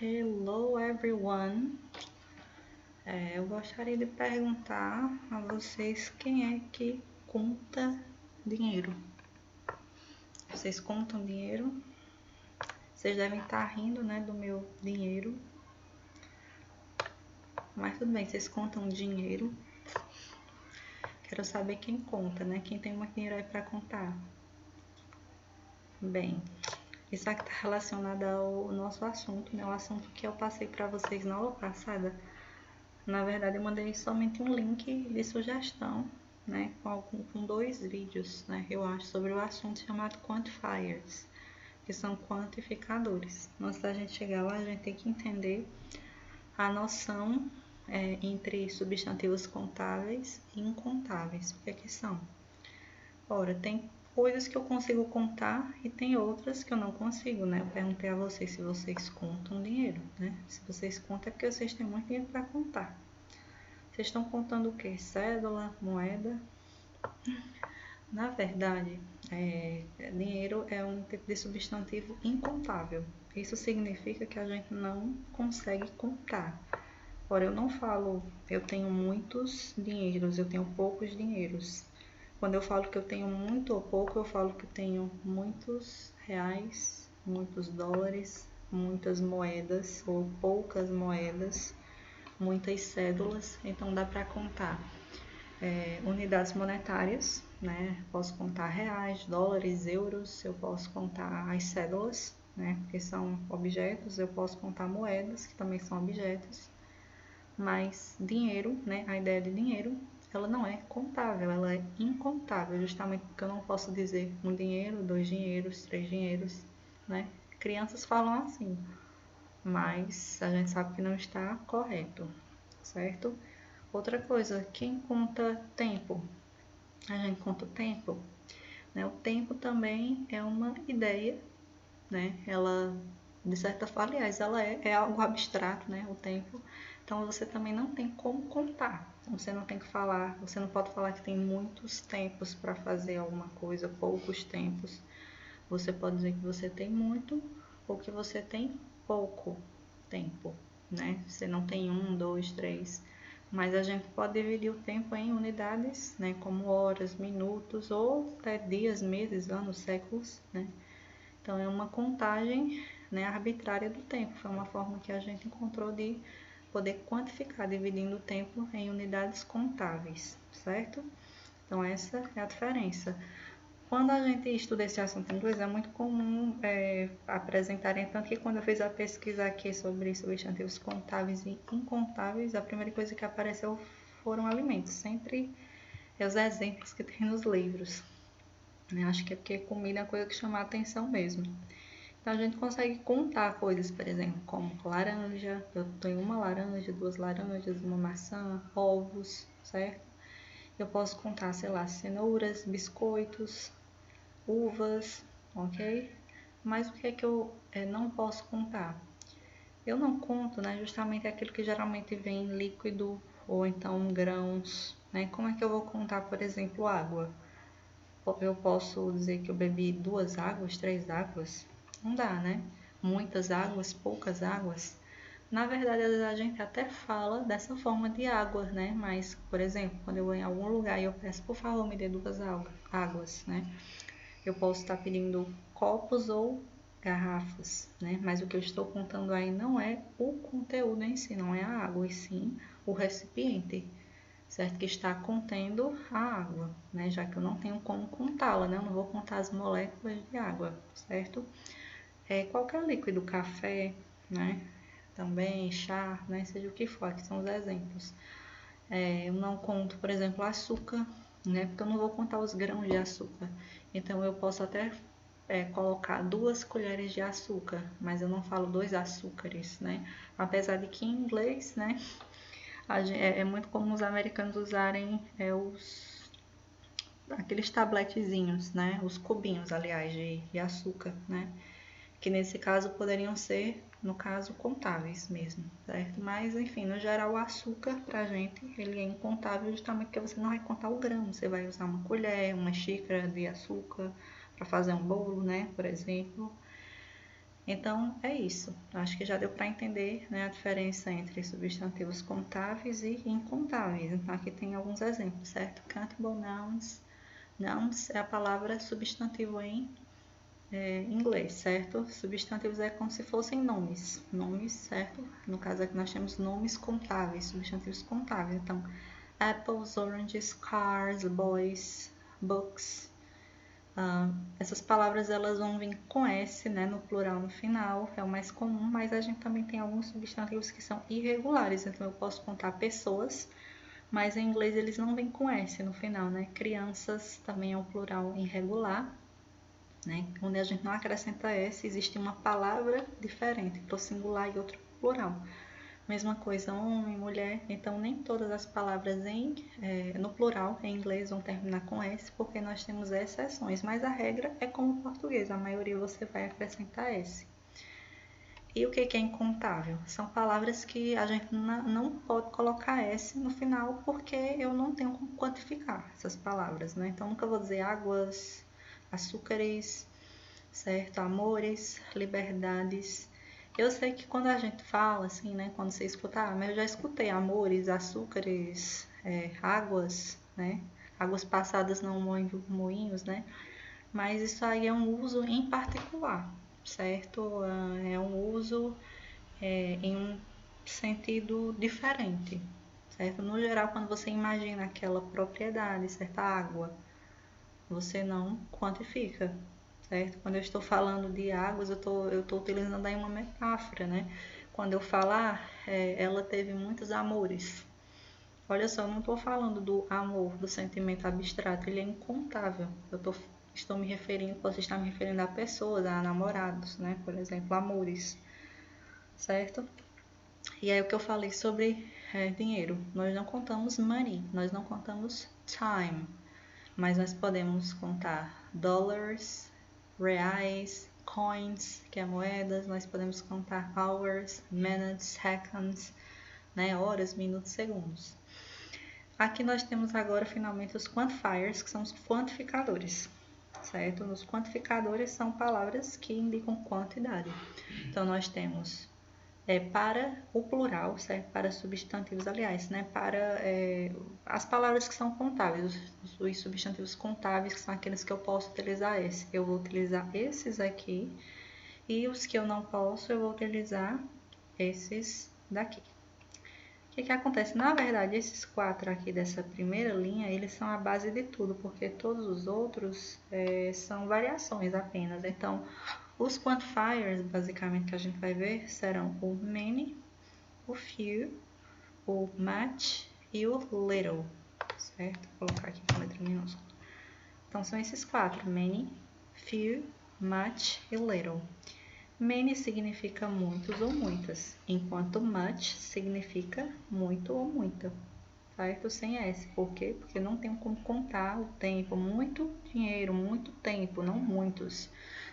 Hello everyone! Eu gostaria de perguntar a vocês quem é que conta dinheiro. Vocês contam dinheiro? Vocês devem estar rindo, né, do meu dinheiro. Mas tudo bem, vocês contam dinheiro. Quero saber quem conta, né? Quem tem muito dinheiro aí para contar. Bem, isso aqui está relacionado ao nosso assunto, né? O assunto que eu passei para vocês na aula passada. Na verdade, eu mandei somente um link de sugestão, né? Com 2 vídeos, né? Eu acho, sobre o assunto chamado quantifiers, que são quantificadores. Antes da gente chegar lá, a gente tem que entender a noção entre substantivos contáveis e incontáveis. O que é que são? Ora, tem coisas que eu consigo contar e tem outras que eu não consigo, né? Eu perguntei a vocês se vocês contam dinheiro, né? Se vocês contam é porque vocês têm muito dinheiro para contar. Vocês estão contando o quê? Cédula, moeda? Na verdade, dinheiro é um tipo de substantivo incontável. Isso significa que a gente não consegue contar. Ora, eu não falo eu tenho muitos dinheiros, eu tenho poucos dinheiros. Quando eu falo que eu tenho muito ou pouco, eu falo que eu tenho muitos reais, muitos dólares, muitas moedas ou poucas moedas, muitas cédulas. Então dá para contar unidades monetárias, né? Posso contar reais, dólares, euros, eu posso contar as cédulas, né? Que são objetos, eu posso contar moedas, que também são objetos. Mas dinheiro, né? A ideia de dinheiro, ela não é contável, ela é incontável, justamente porque eu não posso dizer um dinheiro, 2 dinheiros, 3 dinheiros, né? Crianças falam assim, mas a gente sabe que não está correto, certo? Outra coisa, quem conta tempo? A gente conta o tempo, né? O tempo também é uma ideia, né? Ela, de certa forma, aliás, ela é algo abstrato, né? O tempo. Então você também não tem como contar. Você não tem que falar, você não pode falar que tem muitos tempos para fazer alguma coisa, poucos tempos. Você pode dizer que você tem muito ou que você tem pouco tempo, né? Você não tem 1, 2, 3. Mas a gente pode dividir o tempo em unidades, né? Como horas, minutos ou até dias, meses, anos, séculos, né? Então é uma contagem, né, arbitrária do tempo. Foi uma forma que a gente encontrou de poder quantificar, dividindo o tempo em unidades contáveis, certo? Então essa é a diferença. Quando a gente estuda esse assunto em inglês, é muito comum apresentarem, tanto que quando eu fiz a pesquisa aqui sobre substantivos contáveis e incontáveis, a primeira coisa que apareceu foram alimentos, sempre os exemplos que tem nos livros. Eu acho que é porque comida é uma coisa que chama a atenção mesmo. Então a gente consegue contar coisas, por exemplo, como laranja, eu tenho uma laranja, 2 laranjas, uma maçã, ovos, certo? Eu posso contar, sei lá, cenouras, biscoitos, uvas, ok? Mas o que é que eu não posso contar? Eu não conto, né, justamente aquilo que geralmente vem líquido ou então grãos, né? Como é que eu vou contar, por exemplo, água? Eu posso dizer que eu bebi 2 águas, 3 águas? Não dá, né? Muitas águas, poucas águas. Na verdade, às vezes a gente até fala dessa forma de água, né? Mas, por exemplo, quando eu vou em algum lugar e eu peço, por favor, me dê 2 águas, né? Eu posso estar pedindo copos ou garrafas, né? Mas o que eu estou contando aí não é o conteúdo em si, não é a água, e sim o recipiente, certo? Que está contendo a água, né? Já que eu não tenho como contá-la, né? Eu não vou contar as moléculas de água, certo? Qualquer líquido, café, né? Também chá, né? Seja o que for, aqui são os exemplos. Eu não conto, por exemplo, açúcar, né? Porque eu não vou contar os grãos de açúcar. Então eu posso até colocar 2 colheres de açúcar, mas eu não falo 2 açúcares, né? Apesar de que em inglês, né? É muito comum os americanos usarem aqueles tabletezinhos, né? Os cubinhos, aliás, de açúcar, né? Que nesse caso poderiam ser, no caso, contáveis mesmo, certo? Mas, enfim, no geral, o açúcar pra gente, ele é incontável justamente porque você não vai contar o grão. Você vai usar uma colher, uma xícara de açúcar para fazer um bolo, né? Por exemplo. Então, é isso. Acho que já deu para entender, né, a diferença entre substantivos contáveis e incontáveis. Então, aqui tem alguns exemplos, certo? Countable nouns. Nouns é a palavra substantivo em inglês, certo? Substantivos é como se fossem nomes. Nomes, certo? No caso aqui nós temos nomes contáveis, substantivos contáveis. Então, apples, oranges, cars, boys, books. Essas palavras elas vão vir com S, né, no plural no final, é o mais comum, mas a gente também tem alguns substantivos que são irregulares, então eu posso contar pessoas, mas em inglês eles não vêm com S no final, né? Crianças também é um plural irregular, né? Onde a gente não acrescenta S, existe uma palavra diferente para o singular e outro plural. Mesma coisa, homem, mulher. Então, nem todas as palavras no plural, em inglês, vão terminar com S, porque nós temos exceções. Mas a regra é como o português, a maioria você vai acrescentar S. E o que é incontável? São palavras que a gente não pode colocar S no final, porque eu não tenho como quantificar essas palavras, né? Então, nunca vou dizer águas, açúcares, certo? Amores, liberdades. Eu sei que quando a gente fala assim, né? Quando você escuta, mas eu já escutei amores, açúcares, águas, né? Águas passadas não moinhos, né? Mas isso aí é um uso em particular, certo? É um uso em um sentido diferente, certo? No geral, quando você imagina aquela propriedade, certa água, você não quantifica, certo? Quando eu estou falando de águas, eu estou utilizando aí uma metáfora, né? Quando eu falar, ela teve muitos amores. Olha só, eu não estou falando do amor, do sentimento abstrato, ele é incontável. Estou me referindo, posso estar me referindo a pessoas, a namorados, né? Por exemplo, amores, certo? E aí o que eu falei sobre dinheiro, nós não contamos money, nós não contamos time, mas nós podemos contar dólares, reais, coins, que é moedas, nós podemos contar hours, minutes, seconds, né, horas, minutos, segundos. Aqui nós temos agora finalmente os quantifiers, que são os quantificadores, certo? Os quantificadores são palavras que indicam quantidade. Então nós temos para o plural, certo? Para substantivos, aliás, né? Para as palavras que são contáveis, os substantivos contáveis, que são aqueles que eu posso utilizar esse. Eu vou utilizar esses aqui, e os que eu não posso, eu vou utilizar esses daqui. O que acontece? Na verdade, esses 4 aqui dessa primeira linha, eles são a base de tudo, porque todos os outros são variações apenas. Então, os quantifiers, basicamente, que a gente vai ver, serão o many, o few, o much e o little, certo? Vou colocar aqui com letra minúscula. Então, são esses 4, many, few, much e little. Many significa muitos ou muitas, enquanto much significa muito ou muita, certo? Sem S. Por quê? Porque não tenho como contar o tempo. Muito dinheiro, muito tempo, não muitos.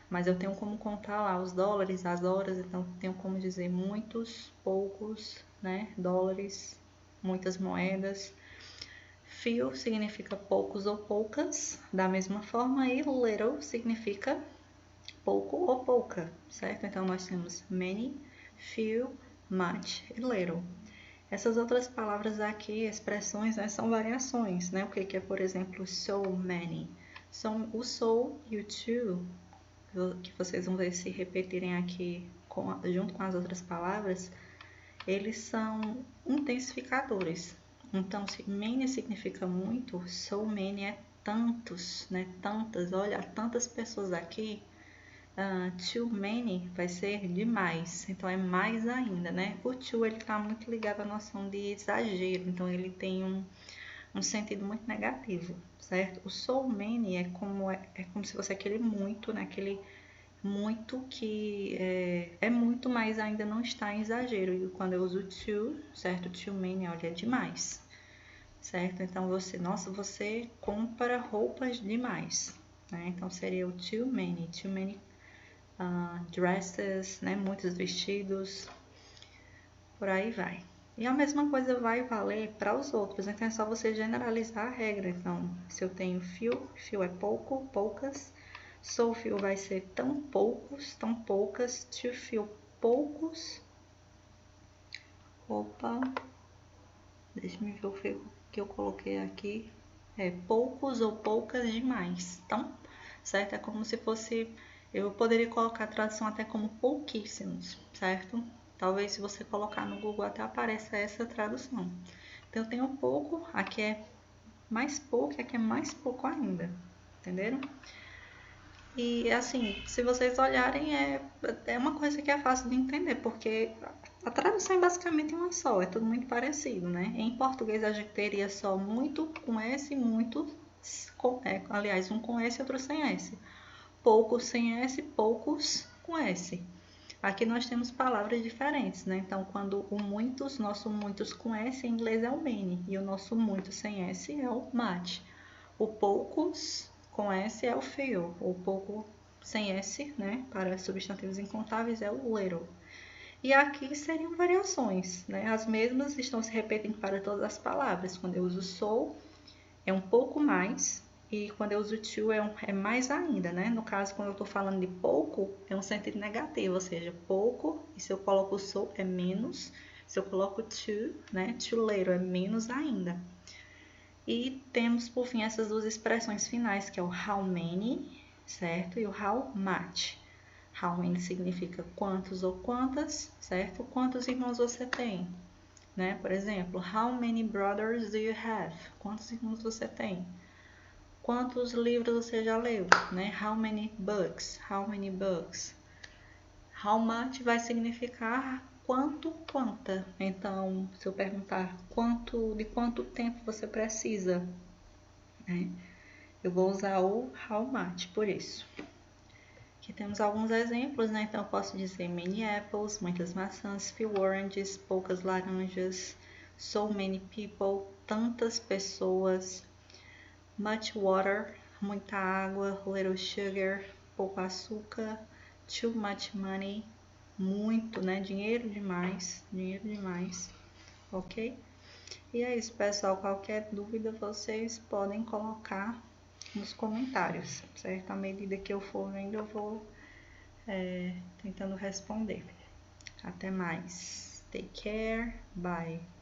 Mas eu tenho como contar lá os dólares, as horas, então tenho como dizer muitos, poucos, né? Dólares, muitas moedas. Few significa poucos ou poucas, da mesma forma, e little significa pouco ou pouca, certo? Então, nós temos many, few, much e little. Essas outras palavras aqui, expressões, né, são variações, né? O que é, por exemplo, so many? O so e o to, que vocês vão ver se repetirem aqui junto com as outras palavras, eles são intensificadores. Então, se many significa muito, so many é tantos, né? Tantas, olha, tantas pessoas aqui. Too many vai ser demais, então é mais ainda, né? O too ele tá muito ligado à noção de exagero, então ele tem um sentido muito negativo, certo? O so many é como se fosse aquele muito, né? Aquele muito que é muito, mas ainda não está em exagero. E quando eu uso too, certo? Too many, olha, é demais, certo? Então você compra roupas demais, né? Então seria o too many dresses, né? Muitos vestidos, por aí vai. E a mesma coisa vai valer para os outros, então é só você generalizar a regra. Então, se eu tenho few é pouco, poucas, So few vai ser tão poucos, tão poucas. Too few, poucos. Opa, deixa eu ver o que eu coloquei aqui. É poucos ou poucas demais. Então, certo? É como se fosse... Eu poderia colocar a tradução até como pouquíssimos, certo? Talvez se você colocar no Google até apareça essa tradução. Então, eu tenho pouco, aqui é mais pouco e aqui é mais pouco ainda. Entenderam? E assim, se vocês olharem, é uma coisa que é fácil de entender, porque a tradução é basicamente uma só, é tudo muito parecido, né? Em português a gente teria só muito com S e muito com, aliás, um com S e outro sem S. Poucos sem S, poucos com S. Aqui nós temos palavras diferentes, né? Então, quando o muitos, nosso muitos com S em inglês é o many, e o nosso muito sem S é o much. O poucos com S é o few, o pouco sem S, né? Para substantivos incontáveis é o little. E aqui seriam variações, né? As mesmas estão se repetindo para todas as palavras. Quando eu uso so, é um pouco mais, e quando eu uso to é mais ainda, né? No caso, quando eu estou falando de pouco, é um sentido negativo, ou seja, pouco, e se eu coloco so é menos, se eu coloco to, né? Too little é menos ainda. E temos, por fim, essas duas expressões finais, que é o how many, certo? E o how much. How many significa quantos ou quantas, certo? Quantos irmãos você tem, né? Por exemplo, how many brothers do you have? Quantos irmãos você tem? Quantos livros você já leu, né? How many books? How many books? How much vai significar quanto, quanta. Então, se eu perguntar de quanto tempo você precisa, né? Eu vou usar o how much por isso. Aqui temos alguns exemplos, né? Então, eu posso dizer many apples, muitas maçãs, few oranges, poucas laranjas, so many people, tantas pessoas, much water, muita água, little sugar, pouco açúcar, too much money, muito, né? Dinheiro demais, ok? E é isso, pessoal. Qualquer dúvida vocês podem colocar nos comentários, certo? À medida que eu for vendo, eu vou tentando responder. Até mais. Take care. Bye.